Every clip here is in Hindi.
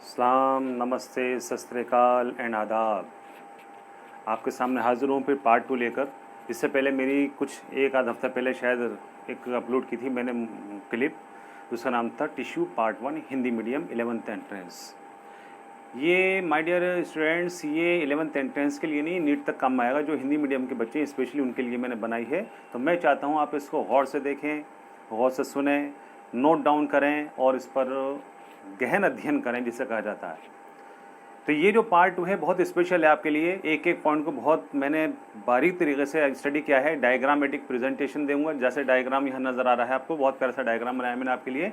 सलाम, नमस्ते, सत श्री अकाल एंड आदाब। आपके सामने हाज़िर हूँ फिर पार्ट 2 लेकर। इससे पहले मेरी कुछ एक आध हफ्ता पहले शायद एक अपलोड की थी मैंने क्लिप, उसका नाम था tissue part 1 Hindi medium 11th entrance. ये माय डियर स्टूडेंट्स, ये 11th एंट्रेंस के लिए नहीं, नीट तक काम आएगा। जो हिंदी मीडियम के बच्चे हैं स्पेशली उनके लिए मैंने बनाई है। तो मैं चाहता हूँ आप इसको गौर से देखें, गौर से सुने, नोट डाउन करें और इस पर गहन अध्ययन करें जिसे कहा जाता है। तो ये जो पार्ट 2 है बहुत स्पेशल है आपके लिए। एक एक पॉइंट को बहुत मैंने बारीक तरीके से स्टडी किया है। डायग्रामेटिक प्रेजेंटेशन दूंगा, जैसे डायग्राम यहाँ नज़र आ रहा है आपको, बहुत प्यारा सा डायग्राम बनाया मैंने आपके लिए।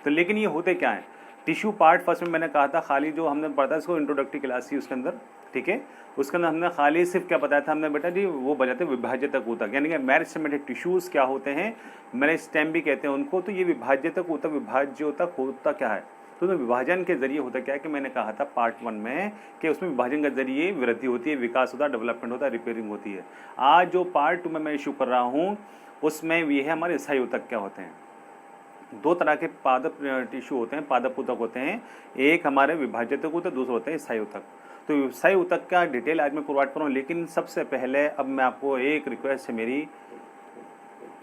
तो लेकिन ये होते क्या है, टिश्यू पार्ट फर्स्ट में मैंने कहा था खाली जो हमने पढ़ा था इसको इंट्रोडक्टरी क्लास थी उसके अंदर, ठीक है। उसके अंदर हमने खाली सिर्फ क्या बताया था हमने बेटा जी, वो बजाते विभाज्यतक ऊतक, यानी कि मेरिस्टेमेटिक टिश्यूज़ क्या होते हैं, मेरिस्टेम भी कहते हैं उनको। तो ये विभाज्यतक ऊतक, विभाज्य ऊतक होता क्या है, तो विभाजन के जरिए होता क्या है कि मैंने कहा था पार्ट 1 में कि उसमें विभाजन के जरिए वृद्धि होती है, विकास होता है, डेवलपमेंट होता है, रिपेयरिंग होती है। आज जो पार्ट 2 में मैं इशू कर रहा हूँ उसमें ये है हमारे स्थायी ऊतक क्या होते हैं। दो तरह के पादप टिश्यू होते हैं, पादप ऊतक होते हैं। एक हमारे विभाज्यतक ऊतक, दूसरे होते हैं स्थायी ऊतक। तो स्थायी ऊतक का डिटेल आज मैं प्रोवाइड कर रहा हूँ, लेकिन सबसे पहले अब मैं आपको एक रिक्वेस्ट है मेरी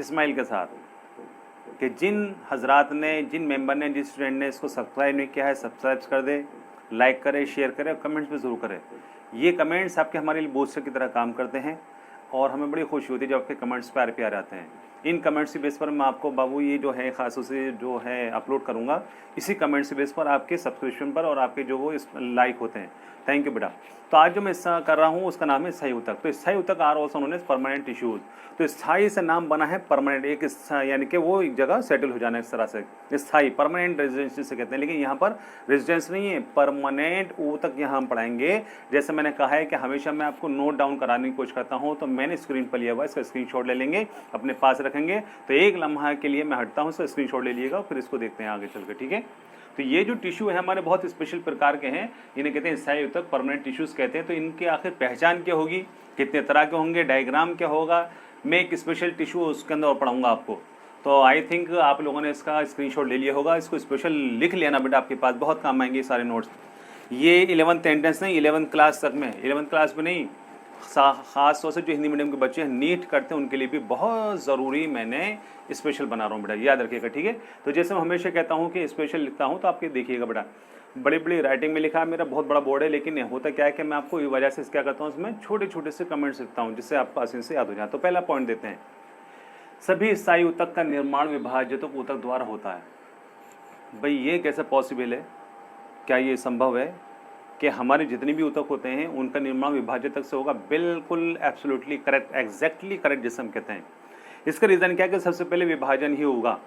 इस्माइल के साथ कि जिन हजरात ने, जिन मेंबर ने, जिस स्टूडेंट ने इसको सब्सक्राइब नहीं किया है सब्सक्राइब कर दे, लाइक करें, शेयर करें और कमेंट्स भी ज़रूर करें। ये कमेंट्स आपके हमारे लिए बूस्टर की तरह काम करते हैं और हमें बड़ी खुशी होती है जब आपके कमेंट्स प्यारे प्यारे आते हैं। इन कमेंट्स के बेस पर मैं आपको बाबू ये जो है ख़ास से जो है अपलोड करूँगा, इसी कमेंट्स के बेस पर आपके सब्सक्रिप्शन पर और आपके जो वो इस लाइक होते हैं। थैंक यू बेटा। तो आज जो मैं इसका कर रहा हूँ उसका नाम है स्थायी ऊतक। तो स्थायी ऊतक are also known as permanent tissues. तो स्थायी से नाम बना है परमानेंट, एक यानी कि वो एक जगह सेटल हो जाना है इस तरह से। स्थायी परमानेंट रेजिडेंस से कहते हैं, लेकिन यहाँ पर रेजिडेंस नहीं है, परमानेंट ऊतक यहाँ हम पढ़ाएंगे। जैसे मैंने कहा है कि हमेशा मैं आपको नोट डाउन कराने की कोशिश करता हूँ, तो मैंने स्क्रीन पर लिया हुआ, इसका स्क्रीनशॉट ले लेंगे, अपने पास रखेंगे। तो एक लम्हा के लिए मैं हटता हूँ, इसका स्क्रीनशॉट ले लीजिएगा, फिर इसको देखते हैं आगे चल के, ठीक है। तो ये जो टिश्यू है हमारे बहुत स्पेशल प्रकार के हैं, इन्हें कहते हैं स्थायी ऊतक, परमानेंट टिश्यूज कहते हैं। तो इनकी आखिर पहचान क्या होगी, कितने तरह के होंगे, डायग्राम क्या होगा, मैं एक स्पेशल टिश्यू उसके अंदर और पढ़ाऊंगा आपको। तो आई थिंक आप लोगों ने इसका स्क्रीनशॉट ले लिया होगा, इसको स्पेशल लिख लेना बेटा, आपके पास बहुत काम आएंगे सारे नोट्स। ये 11th एंट्रेंस नहीं, 11th क्लास तक में, 11th क्लास में नहीं, ख़ास तौर से जो हिंदी मीडियम के बच्चे हैं नीट करते हैं उनके लिए भी बहुत ज़रूरी मैंने स्पेशल बना रहा हूँ बेटा, याद रखिएगा, ठीक है। तो जैसे मैं हमेशा कहता हूँ कि स्पेशल लिखता हूँ तो आपके देखिएगा बेटा, बड़ी बड़ी राइटिंग में लिखा है, मेरा बहुत बड़ा बोर्ड है, लेकिन होता क्या है कि मैं आपको ये वजह से क्या करता हूँ, उसमें छोटे छोटे से कमेंट्स लिखता हूँ जिससे आपको आसानी से याद हो जाए। तो पहला पॉइंट देते हैं, सभी स्थायी ऊतक का निर्माण विभाज्यतक ऊतक द्वारा होता है। भाई ये कैसे पॉसिबल है, क्या ये संभव है कि हमारे जितने भी ऊतक होते हैं उनका निर्माण विभाज्यतक से होगा? बिल्कुल एब्सोल्युटली करेक्ट, एग्जैक्टली करेक्ट जिसे हम कहते हैं। इसका रीज़न क्या है कि सबसे पहले विभाजन ही होगा।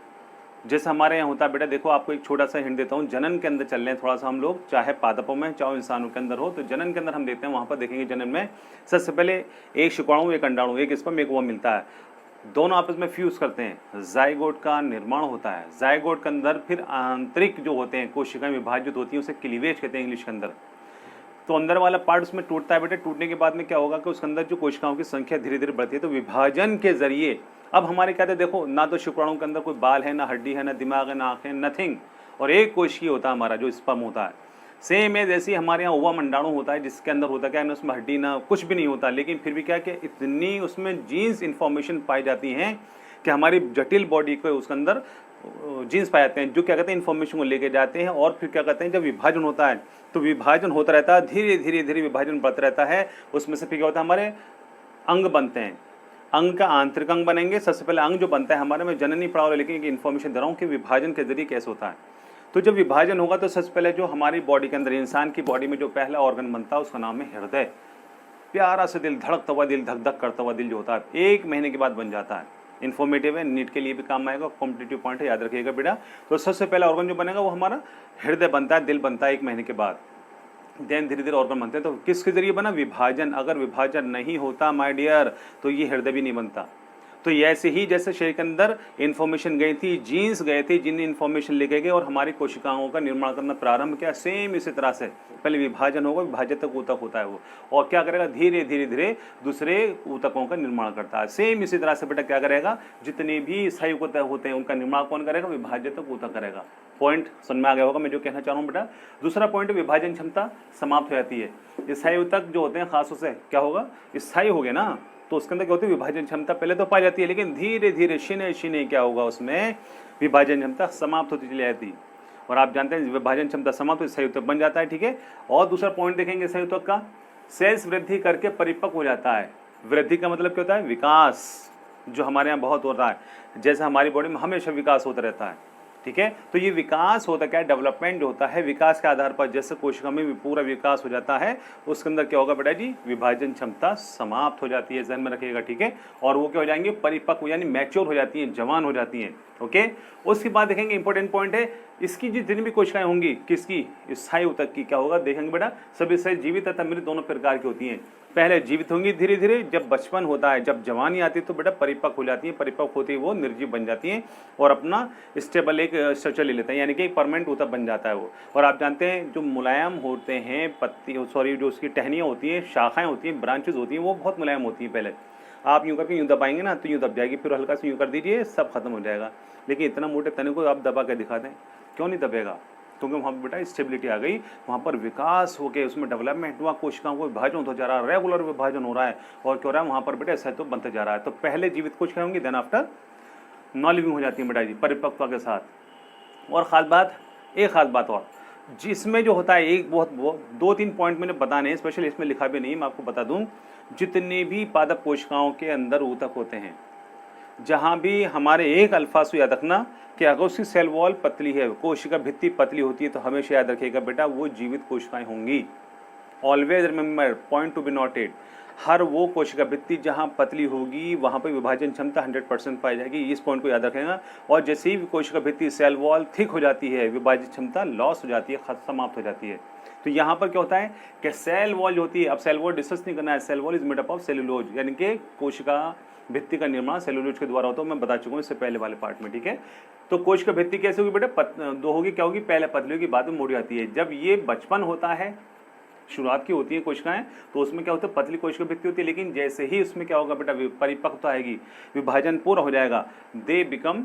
जैसे हमारे यहाँ होता है बेटा, देखो आपको एक छोटा सा हिंट देता हूँ, जनन के अंदर चल रहे हैं थोड़ा सा हम लोग, चाहे पादपों में चाहे इंसानों के अंदर हो। तो जनन के अंदर हम देखते हैं, वहाँ पर देखेंगे जनन में सबसे पहले एक शुक्राणु, एक अंडाणु, एक स्पर्म, एक ओवम मिलता है, दोनों आपस में फ्यूज करते हैं, जाइगोट का निर्माण होता है। जाइगोट के अंदर फिर आंतरिक जो होते हैं कोशिकाएं विभाजित होती हैं, उसे क्लीवेज कहते हैं इंग्लिश के अंदर। तो अंदर वाला पार्ट उसमें टूटता है बेटा, टूटने के बाद में क्या होगा कि उसके अंदर जो कोशिकाओं की संख्या धीरे धीरे बढ़ती है। तो विभाजन के जरिए अब हमारे क्या थे, देखो ना तो शुक्राणु के अंदर कोई बाल है, ना हड्डी है, ना दिमाग है, ना आँखें, नथिंग, और एक कोशिकीय होता है हमारा जो स्पर्म होता है। सेम है जैसे हमारे यहाँ ओवम अंडाणु होता है, जिसके अंदर होता क्या है ना, उसमें हड्डी ना कुछ भी नहीं होता, लेकिन फिर भी क्या कि इतनी उसमें जीन्स इन्फॉर्मेशन पाई जाती हैं कि हमारी जटिल बॉडी को उसके अंदर जीन्स पाए जाते हैं जो क्या कहते हैं इन्फॉर्मेशन को लेके जाते हैं। और फिर क्या कहते हैं, जब विभाजन होता है तो विभाजन होता रहता है, धीरे धीरे धीरे विभाजन बढ़ता रहता है। उसमें से फिर क्या होता है, हमारे अंग बनते हैं, अंग का आंतरिक अंग बनेंगे। सबसे पहले अंग जो बनता है हमारे में, जनन नहीं पढ़ा हो लेकिन इन्फॉर्मेशन दे रहा हूँ कि विभाजन के जरिए कैसे होता है। तो जब विभाजन होगा तो सबसे पहले जो हमारी बॉडी के अंदर, इंसान की बॉडी में जो पहला ऑर्गन बनता है उसका नाम है हृदय। प्यारा सा दिल, धड़कता हुआ दिल, धक धक करता हुआ दिल जो होता है, 1 महीने के बाद बन जाता है। इन्फॉर्मेटिव है, नीट के लिए भी काम आएगा, कॉम्पिटिटिव पॉइंट है, याद रखिएगा बेटा। तो सबसे पहला ऑर्गन जो बनेगा वो हमारा हृदय बनता है, दिल बनता है 1 महीने के बाद। देन धीरे धीरे ऑर्गन बनते हैं। तो किसके जरिए बना? विभाजन। अगर विभाजन नहीं होता माय डियर तो ये हृदय भी नहीं बनता। तो ऐसे ही जैसे शरीर के अंदर इन्फॉर्मेशन गई थी, जीन्स गए थे, जिन इन्फॉर्मेशन लेके गए और हमारी कोशिकाओं का निर्माण करना प्रारंभ किया, सेम इसी तरह से पहले विभाजन होगा, विभाजक ऊतक होता है वो, और क्या करेगा, धीरे धीरे धीरे दूसरे ऊतकों का निर्माण करता है। सेम इसी तरह से बेटा क्या करेगा, जितने भी स्थायी ऊतक होते हैं उनका निर्माण कौन करेगा? विभाजक ऊतक करेगा। पॉइंट समझ में आ गया होगा मैं जो कहना चाह रहा हूँ बेटा। दूसरा पॉइंट, विभाजन क्षमता समाप्त हो जाती है। स्थायी ऊतक जो होते हैं खासतौर से क्या होगा, स्थायी हो गए ना, तो उसके अंदर क्या होती है, विभाजन क्षमता पहले तो पाई जाती है, लेकिन धीरे धीरे शिने शिने क्या होगा, उसमें विभाजन क्षमता समाप्त होती चली जाती है। और आप जानते हैं विभाजन क्षमता समाप्त हो स्थायी ऊतक बन जाता है, ठीक है। और दूसरा पॉइंट देखेंगे स्थायी ऊतक का, सेल्स वृद्धि करके परिपक्व हो जाता है। वृद्धि का मतलब क्या होता है, विकास जो हमारे यहाँ बहुत होता है, जैसे हमारी बॉडी में हमेशा विकास होता रहता है, ठीक है। तो ये विकास होता क्या है, डेवलपमेंट जो होता है, विकास के आधार पर जैसे कोशिका में भी पूरा विकास हो जाता है, उसके अंदर क्या होगा बेटा जी, विभाजन क्षमता समाप्त हो जाती है, ध्यान में रखिएगा, ठीक है। और वो क्या हो जाएंगे, परिपक्व यानी मैच्योर हो जाती हैं, जवान हो जाती हैं, ओके। उसके बाद देखेंगे इंपॉर्टेंट पॉइंट है, इसकी जितनी भी कोशिकाएं होंगी, किसकी, स्थायी ऊतक की, क्या होगा देखेंगे बेटा, सभी से जीवित तथा मृत दोनों प्रकार की होती हैं। पहले जीवित होंगी, धीरे धीरे जब बचपन होता है, जब जवानी आती है तो बेटा परिपक्व हो जाती है, परिपक्व होती है वो निर्जीव बन जाती हैं और अपना स्टेबल एक स्ट्रक्चर ले लेते हैं, यानी कि एक परमानेंट ऊतक बन जाता है वो। और आप जानते हैं जो मुलायम होते हैं पत्ती, सॉरी जो उसकी टहनियाँ होती हैं, शाखाएं होती हैं, ब्रांचेज होती हैं, वो बहुत मुलायम होती हैं। पहले आप यूँ करके यूँ दबाएंगे ना तो यूँ दब जाएगी, फिर हल्का से यूँ कर दीजिए, सब खत्म हो जाएगा। लेकिन इतना मोटे तने को आप दबा के दिखा दें, क्यों नहीं दबेगा, क्योंकि वहाँ पर बेटा स्टेबिलिटी आ गई, वहाँ पर विकास हो गया, उसमें डेवलपमेंट हुआ, कोशिकाओं को विभाजन होता जा रहा है, रेगुलर विभाजन हो रहा है, और क्या हो रहा है वहाँ पर बेटा ऐसा तो बनते जा रहा है। तो पहले जीवित कोशिकाएं होंगी, देन आफ्टर नॉन लिविंग हो जाती है बेटा जी, परिपक्वता के साथ। और खास बात, एक खास बात और, जिसमें जो होता है एक बहुत 2-3 पॉइंट मैंने बताने हैं, स्पेशल इसमें लिखा भी नहीं, मैं आपको बता दूं, जितने भी पादप कोशिकाओं के अंदर ऊतक होते हैं, जहाँ भी हमारे एक अल्फाज याद रखना कि अगर उसकी सेल वॉल पतली है, कोशिका भित्ति पतली होती है, तो हमेशा याद रखिएगा बेटा वो जीवित कोशिकाएं होंगी। Always remember, point to be noted, हर वो कोशिका भित्ति जहाँ पतली होगी वहाँ पर विभाजन क्षमता 100% पाई जाएगी, इस पॉइंट को याद रखेगा। और जैसे ही कोशिका भित्ति सेल वॉल थिक हो जाती है, विभाजन क्षमता लॉस हो जाती है, समाप्त हो जाती है। तो यहाँ पर क्या होता है कि सेल वॉल जो होती है, अब सेल वॉल डिस्कस नहीं करना है, cell wall is made up of cellulose, यानी कि कोशिका भित्ति का निर्माण सेलुलोज के द्वारा होता है, मैं बता चुका हूँ इससे पहले वाले पार्ट में, ठीक है। तो कोशिका भित्ति कैसे होगी बेटा, दो होगी, क्या होगी, पहले पतली होगी, बाद में मोटी आती है। जब ये बचपन होता है, शुरुआत की होती है कोशिकाएं, तो उसमें क्या होता है, पतली कोशिका भित्ति होती है, लेकिन जैसे ही उसमें क्या होगा बेटा, परिपक्वता आएगी, विभाजन पूरा हो जाएगा, दे बिकम,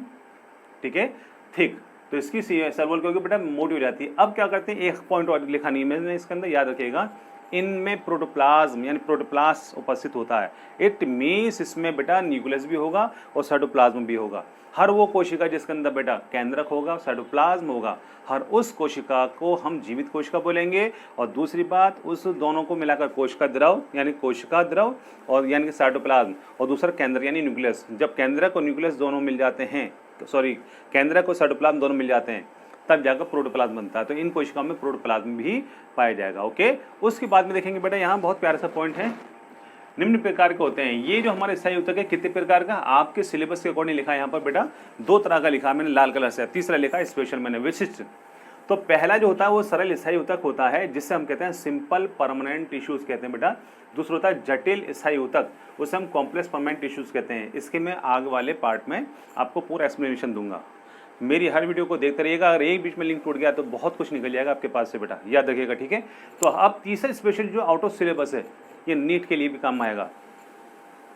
ठीक है, थिक, तो इसकी सेल वॉल क्या होगी बेटा, मोटी हो जाती है। अब क्या करते हैं, एक पॉइंट और लिखा नहीं मैंने इसके अंदर, याद रखिएगा, इनमें प्रोटोप्लाज्म यानी प्रोटोप्लास्ट उपस्थित होता है। इट मीन्स इसमें बेटा न्यूक्लियस भी होगा और साइटोप्लाज्म भी होगा। हर वो कोशिका जिसके अंदर बेटा केंद्रक होगा, साइटोप्लाज्म होगा, हर उस कोशिका को हम जीवित कोशिका बोलेंगे। और दूसरी बात, उस दोनों को मिलाकर कोशिका द्रव यानी कोशिका द्रव और यानी कि साइटोप्लाज्म, और दूसरा केंद्र यानी न्यूक्लियस। जब केंद्रक और न्यूक्लियस दोनों मिल जाते हैं, सॉरी केंद्रक और साइटोप्लाज्म दोनों मिल जाते हैं, तब जाकर प्रोटोप्लाज्म बनता है। तो इन कोशिकाओं में प्रोटोप्लाज्म भी पाया जाएगा, ओके। उसके बाद में देखेंगे बेटा, यहाँ बहुत प्यारा सा पॉइंट है, निम्न प्रकार के होते हैं। ये जो हमारे स्थायी ऊतक है कितने प्रकार का, आपके सिलेबस के अकॉर्डिंग लिखा है यहाँ पर बेटा, 2 तरह का लिखा है मैंने लाल कलर से, तीसरा लिखा है स्पेशल मैंने, विशिष्ट। तो पहला जो होता है वो सरल स्थायी ऊतक होता है, जिससे हम कहते हैं सिंपल परमानेंट टिश्यूज कहते हैं बेटा। दूसरा होता है जटिल स्थायी ऊतक, उसे हम कॉम्प्लेक्स परमानेंट टिश्यूज कहते हैं। इसके मैं आगे वाले पार्ट में आपको पूरा एक्सप्लेनेशन दूंगा। मेरी हर वीडियो को देखते रहिएगा, अगर एक बीच में लिंक टूट गया तो बहुत कुछ निकल जाएगा आपके पास से बेटा, याद रखिएगा, ठीक है। तो अब तीसरा स्पेशल जो आउट ऑफ सिलेबस है, ये नीट के लिए भी काम आएगा,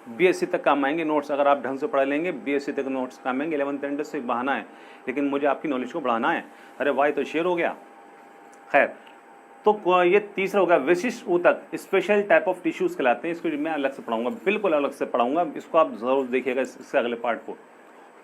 बीएससी तक काम आएंगे नोट्स, अगर आप ढंग से पढ़ लेंगे बीएससी तक नोट्स काम आएंगे। 11th एंड से बहाना है, लेकिन मुझे आपकी नॉलेज को बढ़ाना है। अरे वाई तो शेयर हो गया, खैर। तो ये तीसरा होगा विशिष्ट ऊतक, स्पेशल टाइप ऑफ टिश्यूज कहलाते हैं। इसको मैं अलग से पढ़ाऊंगा, बिल्कुल अलग से पढ़ाऊंगा, इसको आप जरूर देखिएगा इससे अगले पार्ट को,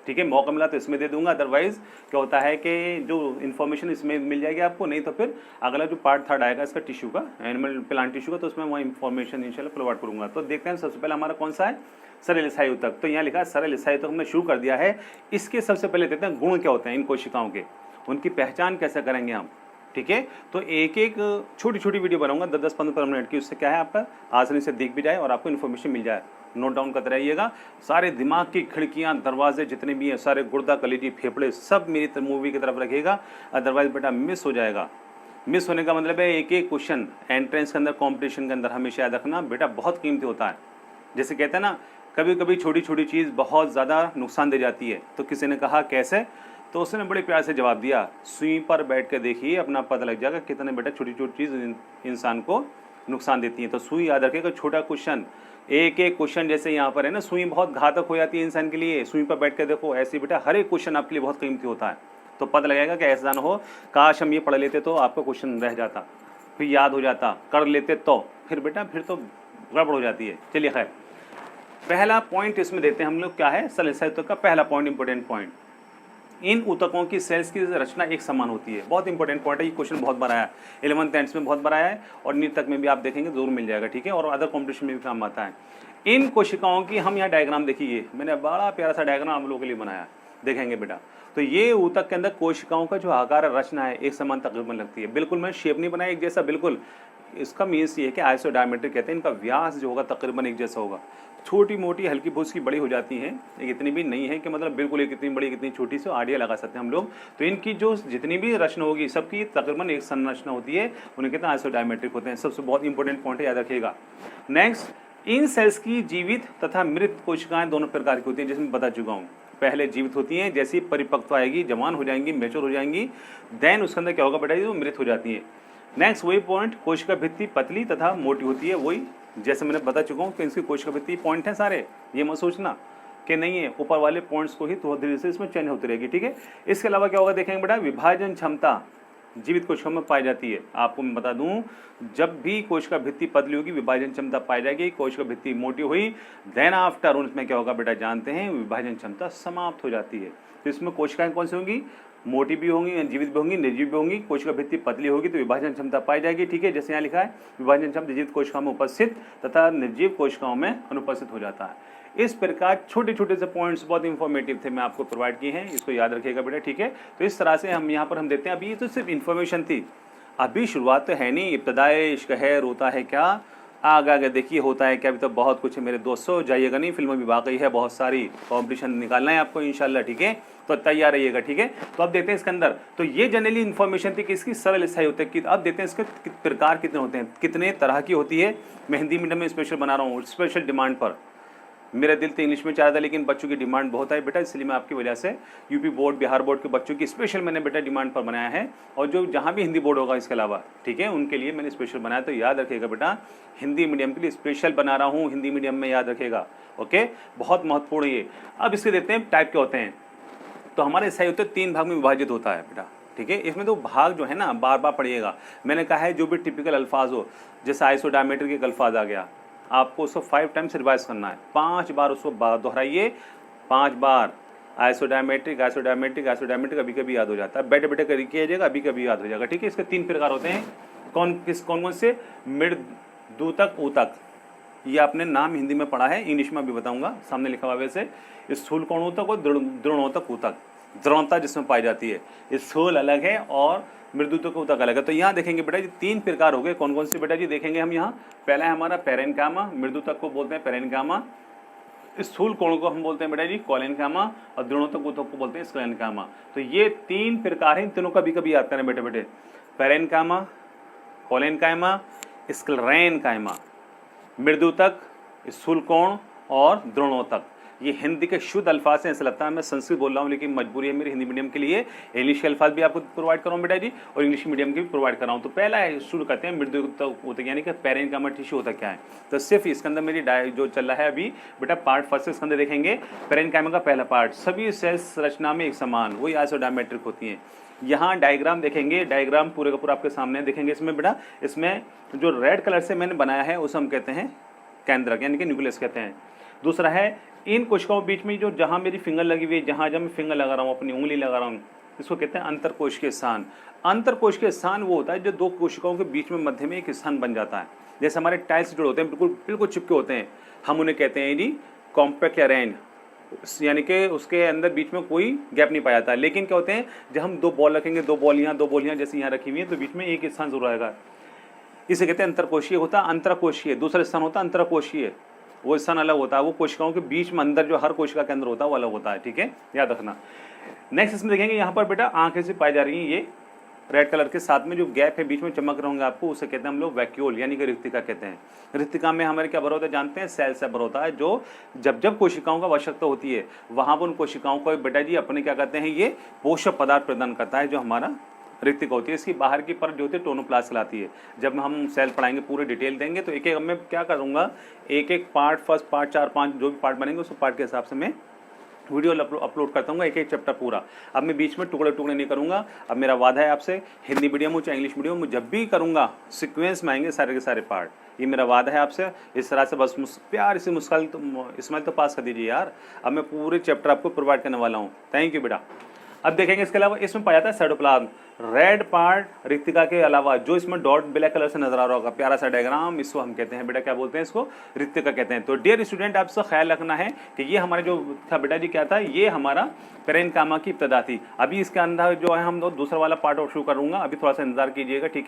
ठीक है। मौका मिला तो इसमें दे दूंगा, अदरवाइज क्या होता है कि जो इन्फॉर्मेशन इसमें मिल जाएगी आपको, नहीं तो फिर अगला जो पार्ट 3 आएगा इसका टिश्यू का, एनिमल प्लांट टिश्यू का, तो उसमें वहाँ इन्फॉर्मेशन इंशाल्लाह प्रोवाइड करूंगा। तो देखते हैं सबसे पहले हमारा कौन सा है, सरल स्थायी ऊतक। तो यहाँ लिखा है सरल स्थायी ऊतक, हमने शुरू कर दिया है। इसके सबसे पहले देखते हैं गुण क्या होते हैं इन कोशिकाओं के, उनकी पहचान कैसे करेंगे हम, ठीक है। तो एक एक छोटी छोटी वीडियो बनाऊंगा 10-15 मिनट की, उससे क्या है आपका आसानी से दिख भी जाए और आपको इन्फॉर्मेशन मिल जाए। नोट डाउन करते रहिएगा। सारे दिमाग की खिड़कियां, दरवाजे जितने भी हैं, सारे गुर्दा, कलेजी, फेफड़े सब मेरी मूवी की तरफ रखिएगा, अदरवाइज बेटा मिस हो जाएगा। मिस होने का मतलब है एक एक क्वेश्चन एंट्रेंस के अंदर, कॉम्पिटिशन के अंदर हमेशा याद रखना बेटा, बहुत कीमती होता है। जैसे कहते हैं ना, कभी कभी छोटी छोटी चीज़ बहुत ज़्यादा नुकसान दे जाती है। तो किसी ने कहा कैसे, तो उसने बड़े प्यार से जवाब दिया, सुई पर बैठ कर देखिए, अपना पता लग जाएगा कितने बेटा छोटी छोटी चीज़ इंसान को नुकसान देती है। तो सुई याद रखेगा, छोटा क्वेश्चन, एक एक क्वेश्चन जैसे यहाँ पर है ना, सुई बहुत घातक हो जाती है इंसान के लिए, सुई पर बैठ कर देखो, ऐसे बेटा हर एक क्वेश्चन आपके लिए बहुत कीमती होता है। तो पता लगेगा कि ऐसा ना हो काश हम ये पढ़ लेते तो आपका क्वेश्चन रह जाता, फिर याद हो जाता, कर लेते तो फिर बेटा फिर तो गड़बड़ हो जाती है। चलिए खैर, पहला पॉइंट इसमें देते हैं हम लोग, क्या है सरल स्থাयी ऊतक का पहला पॉइंट, इंपॉर्टेंट पॉइंट, इन ऊतकों की सेल्स की रचना एक समान होती है। बहुत इंपॉर्टेंट पॉइंट है, ये क्वेश्चन बहुत बार आया है, 11th एंड्स में बहुत बार आया है और नीट तक में भी आप देखेंगे जरूर मिल जाएगा, ठीक है, और अदर कॉम्पिटिशन में भी काम आता है। इन कोशिकाओं की हम यहाँ डायग्राम देखिए, मैंने बड़ा प्यारा सा डायग्राम आप लोगों के लिए बनाया, देखेंगे बेटा। तो ये ऊतक के अंदर कोशिकाओं का जो आकार रचना है एक समान तकरीबन लगती है, बिल्कुल मैं शेप नहीं बनाया एक जैसा, बिल्कुल इसका मीन्स ये है कि आइसोडायमेट्रिक कहते हैं, इनका व्यास जो होगा तकरीबन एक जैसा होगा, छोटी मोटी हल्की फुल्की बड़ी हो जाती हैं, इतनी भी नहीं है कि मतलब बिल्कुल एक इतनी बड़ी कितनी छोटी सी आइडिया लगा सकते हैं हम लोग। तो इनकी जो जितनी भी रचना होगी सबकी तकरीबन एक संरचना होती है, उन्हें कहते हैं आइसोडायमेट्रिक होते हैं। सबसे बहुत इंपॉर्टेंट पॉइंट है, याद रखिएगा। नेक्स्ट, इन सेल्स की जीवित तथा मृत कोशिकाएं दोनों प्रकार की होती हैं, जिसमें बता चुका हूँ। पहले जीवित होती हैं, जैसी परिपक्व आएगी, जवान हो जाएंगी, मैच्योर हो जाएंगी, देन उसके अंदर क्या होगा बेटा, वो मृत हो जाती है। नेक्स्ट वही पॉइंट, कोशिका भित्ति पतली तथा मोटी होती है, वही जैसे मैंने बता चुका हूँ कि इसकी कोशिका भित्ति पॉइंट है सारे, ये मत सोचना कि नहीं है, ऊपर वाले पॉइंट्स को ही थोड़ा धीरे से इसमें चेंज होती रहेगी, ठीक है। इसके अलावा क्या होगा देखेंगे बेटा, विभाजन क्षमता जीवित कोशिकाओं में पाई जाती है। आपको मैं बता दूं, जब भी कोशिका भित्ति पतली होगी विभाजन क्षमता पाई जाएगी, कोशिका भित्ति मोटी हुई देन आफ्टर उसमें क्या होगा बेटा, जानते हैं, विभाजन क्षमता समाप्त हो जाती है। तो इसमें कोशिकाएं कौन सी होंगी, मोटी भी होंगी, जीवित भी होंगी, निर्जीव भी होंगी। कोशिका भित्ति पतली होगी तो विभाजन क्षमता पाई जाएगी, ठीक है, जैसे यहाँ लिखा है, विभाजन क्षमता जीवित कोशिकाओं में उपस्थित तथा निर्जीव कोशिकाओं में अनुपस्थित हो जाता है। इस प्रकार छोटे छोटे से पॉइंट्स बहुत इंफॉर्मेटिव थे, मैं आपको प्रोवाइड किए हैं, इसको याद रखिएगा बेटा, ठीक है। तो इस तरह से हम यहाँ पर हम देते हैं, अभी ये तो सिर्फ इन्फॉर्मेशन थी, अभी शुरुआत तो है नहीं, इब्तदाए इश्क है, रोता है क्या, आगे आगे देखिए होता है क्या, अभी तो बहुत कुछ है मेरे दोस्तों, जाइएगा नहीं, फिल्मों भी वाकई है, बहुत सारी कॉम्पिटिशन निकालना है आपको इंशाल्लाह, ठीक है, तो तैयार रहिएगा, ठीक है। तो अब देखते हैं इसके अंदर, तो ये जनरली इन्फॉर्मेशन थी कि इसकी सरल स्थायी होते हैं, अब देखते हैं इसके प्रकार कितने होते हैं, कितने तरह की होती है। मैं हिंदी मीडियम में स्पेशल बना रहा हूँ, स्पेशल डिमांड पर, मेरा दिल तो इंग्लिश में चाह था लेकिन बच्चों की डिमांड बहुत है बेटा, इसलिए मैं आपकी वजह से यूपी बोर्ड, बिहार बोर्ड के बच्चों की स्पेशल मैंने बेटा डिमांड पर बनाया है, और जो जहाँ भी हिंदी बोर्ड होगा इसके अलावा, ठीक है, उनके लिए मैंने स्पेशल बनाया। तो याद रखिएगा बेटा, हिंदी मीडियम के लिए स्पेशल बना रहा हूँ, हिंदी मीडियम में, याद रखिएगा, ओके, बहुत महत्वपूर्ण ये। अब इसके देते हैं टाइप के होते हैं, तो हमारे स्थायी होते हैं 3 भाग में विभाजित होता है बेटा, ठीक है। इसमें तो भाग जो है ना बार बार पढ़िएगा, मैंने कहा है जो भी टिपिकल अल्फाज हो, जैसे आइसोडायमेट्रिक एक अल्फाज आ गया, आपको उसको 5 टाइम्स रिवाइज करना है, 5 बार उसको दोहराइए, 5 बार आइसोडायमेट्रिक आइसोडायमेट्रिक आइसोडायमेट्रिक, कभी कभी याद हो जाता है, बैठे बैठे कीजिएगा, अभी कभी याद हो जाएगा, ठीक है। इसके 3 प्रकार होते हैं, कौन कौन से, मृदूतक ऊतक, ये आपने नाम हिंदी में पढ़ा है, इंग्लिश में भी बताऊंगा, सामने लिखा हुआ वैसे, स्थूल कोण ऊतक और दृढ़ोतक ऊतक, दृढ़ता जिसमें पाई जाती है, स्थूल अलग है और मृदुत्व का ऊतक अलग है। तो यहाँ देखेंगे बेटा जी 3 प्रकार हो गए, कौन कौन से बेटा जी देखेंगे हम यहाँ। पहला है हमारा पेरेन्काइमा, मृदुत्व को बोलते हैं पेरेन्काइमा, स्थूल कोण को हम बोलते हैं बेटा जी कोलेनकाइमा, और दृढ़ोतक ऊतक को बोलते हैं स्क्लेनकाइमा। तो ये 3 प्रकार हैं, इन तीनों का भी कभी याद करें बेटे बेटे, पेरेन्काइमा, कोलेनकाइमा, स्क्लेरेनकाइमा, मृदुतक, स्थूल कोण और दृढ़ोतक। ये हिंदी के शुद्ध अल्फाज हैं, ऐसा लगता है मैं संस्कृत बोल रहा हूँ लेकिन मजबूरी है मेरी हिंदी मीडियम के लिए, इंग्लिश के अल्फाज भी आपको प्रोवाइड कर रहा हूँ बेटा जी, और इंग्लिश मीडियम के भी प्रोवाइड कर रहा हूँ। तो पहला है, शुरू करते हैं मृदुतक ऊतक, यानी कि पेरेन्काइमा टिश्यू होता क्या है। तो सिर्फ इसके अंदर मेरी जो चल रहा है अभी बेटा पार्ट फर्स्ट इसके अंदर देखेंगे, पेरेन्काइमा का पहला पार्ट, सभी सेल्स रचना में एक समान, वही आइसोडायमेट्रिक होती हैं। यहाँ डायग्राम देखेंगे, डायग्राम पूरे का पूरा आपके सामने देखेंगे। इसमें बेटा, इसमें जो रेड कलर से मैंने बनाया है उसे हम कहते हैं केंद्रक, यानी कि न्यूक्लियस कहते हैं। दूसरा है, इन कोशिकाओं के बीच में जो जहाँ मेरी फिंगर लगी हुई है, जहाँ जहाँ मैं फिंगर लगा रहा हूँ, अपनी उंगली लगा रहा हूँ, इसको कहते हैं अंतरकोशिकीय स्थान। अंतरकोशिकीय स्थान वो होता है जो 2 कोशिकाओं के बीच में मध्य में एक स्थान बन जाता है, जैसे हमारे टाइल्स जुड़े होते हैं, बिल्कुल बिल्कुल चिपके होते हैं, हम उन्हें कहते हैं जी कॉम्पैक्ट या रैंड, यानी कि उसके अंदर बीच में कोई गैप नहीं पाया जाता है। लेकिन क्या होते हैं, जब हम 2 बॉल रखेंगे, 2 बॉल यहाँ जैसे यहाँ रखी हुई है, तो बीच में एक स्थान जरूर आएगा, इसे कहते हैं अंतरकोशीय होता है, अंतरकोशीय। दूसरा स्थान होता है अंतरकोशीय, वो स्थान अलग होता है, वो कोशिकाओं के बीच में अंदर जो हर कोशिका के अंदर होता है वो अलग होता है, ठीक है, याद रखना। नेक्स्ट इसमें देखेंगे, यहाँ पर बेटा आंखें से पाई जा रही है, ये रेड कलर के साथ में जो गैप है बीच में चमक रहे होंगे आपको, उसे कहते हैं हम लोग वैक्यूल, यानी कि रिक्तिका कहते हैं। रिक्तिका में हमारे क्या भरा होता है जानते हैं, सेल से भरा होता है, जो जब जब कोशिकाओं का आवश्यकता होती है वहाँ पर उन कोशिकाओं को बेटा जी अपने क्या कहते हैं, ये पोषक पदार्थ प्रदान करता है, जो हमारा रिक्तिका होती है। इसकी बाहर की परत जो होती है टोनोप्लास्ट कहलाती है। जब हम सेल पढ़ाएंगे पूरे डिटेल देंगे, तो एक एक मैं क्या करूँगा, एक एक पार्ट, फर्स्ट पार्ट, 4-5 जो भी पार्ट बनेंगे उस पार्ट के हिसाब से मैं वीडियो अपलोड करता हूँ एक एक चैप्टर पूरा। अब मैं बीच में टुकड़े टुकड़े नहीं करूँगा। अब मेरा वादा है आपसे, हिंदी मीडियम हो चाहे इंग्लिश मीडियम हो, जब भी करूँगा सीक्वेंस में आएंगे सारे के सारे पार्ट। ये मेरा वादा है आपसे। इस तरह से बस प्यार से स्माइल तो पास कर दीजिए यार। अब मैं पूरे चैप्टर आपको प्रोवाइड करने वाला हूँ। थैंक यू बेटा। अब देखेंगे इसके अलावा इसमें पाया जाता है साइटोप्लाज्म, रेड पार्ट रिक्तिका के अलावा जो इसमें डॉट ब्लैक कलर से नजर आ रहा होगा, प्यारा सा डायग्राम, इसको हम कहते हैं बेटा, क्या बोलते हैं इसको, रिक्तिका कहते हैं। तो डियर स्टूडेंट, आपसे ख्याल रखना है कि ये हमारा जो था बेटा जी क्या था, ये हमारा पेरेनकामा की इब्तदा थी। अभी इसके अंदर जो है हम दूसरा वाला पार्ट और शुरू करूंगा, अभी थोड़ा सा इंतजार कीजिएगा, ठीक है।